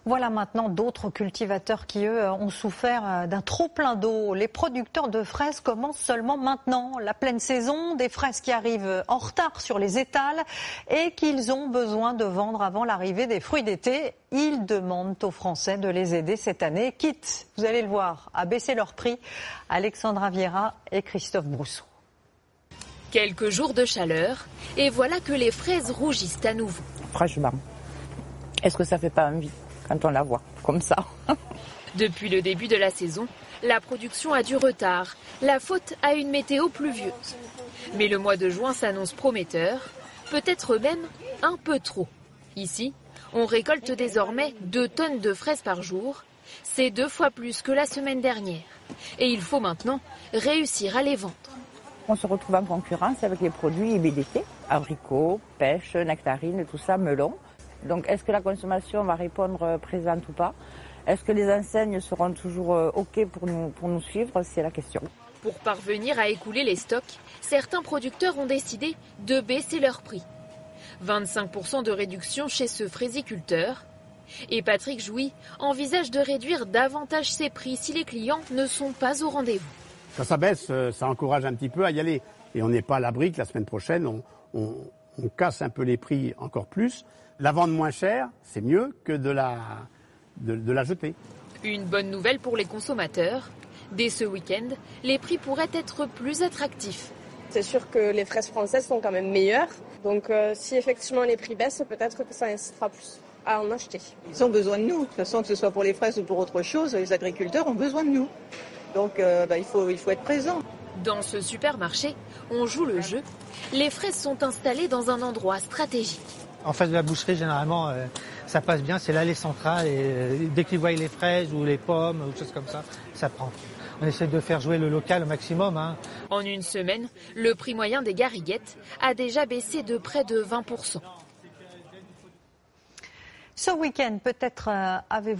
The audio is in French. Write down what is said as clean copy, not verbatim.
Voilà maintenant d'autres cultivateurs qui, eux, ont souffert d'un trop-plein d'eau. Les producteurs de fraises commencent seulement maintenant la pleine saison, des fraises qui arrivent en retard sur les étals et qu'ils ont besoin de vendre avant l'arrivée des fruits d'été. Ils demandent aux Français de les aider cette année, quitte, vous allez le voir, à baisser leur prix. Alexandra Vieira et Christophe Brousseau. Quelques jours de chaleur et voilà que les fraises rougissent à nouveau. Franchement, est-ce que ça fait pas envie quand on la voit comme ça? Depuis le début de la saison, la production a du retard, la faute à une météo pluvieuse. Mais le mois de juin s'annonce prometteur, peut-être même un peu trop. Ici, on récolte désormais 2 tonnes de fraises par jour. C'est 2 fois plus que la semaine dernière. Et il faut maintenant réussir à les vendre. On se retrouve en concurrence avec les produits IBDT, abricots, pêche, nectarines, tout ça, melon. Donc est-ce que la consommation va répondre présente ou pas? Est-ce que les enseignes seront toujours OK pour nous suivre? C'est la question. Pour parvenir à écouler les stocks, certains producteurs ont décidé de baisser leur prix. 25% de réduction chez ce fraisiculteur. Et Patrick Jouy envisage de réduire davantage ses prix si les clients ne sont pas au rendez-vous. Quand ça baisse, ça encourage un petit peu à y aller. Et on n'est pas à l'abri que la semaine prochaine, on casse un peu les prix encore plus. La vendre moins cher, c'est mieux que de la jeter. Une bonne nouvelle pour les consommateurs. Dès ce week-end, les prix pourraient être plus attractifs. C'est sûr que les fraises françaises sont quand même meilleures. Donc si effectivement les prix baissent, peut-être que ça incitera plus à en acheter. Ils ont besoin de nous. De toute façon, que ce soit pour les fraises ou pour autre chose, les agriculteurs ont besoin de nous. Donc il faut être présent. Dans ce supermarché, on joue le jeu. Les fraises sont installées dans un endroit stratégique. En face de la boucherie, généralement, ça passe bien. C'est l'allée centrale et dès qu'ils voient les fraises ou les pommes ou choses comme ça, ça prend. On essaie de faire jouer le local au maximum. En une semaine, le prix moyen des gariguettes a déjà baissé de près de 20%. Ce week-end, peut-être avez-vous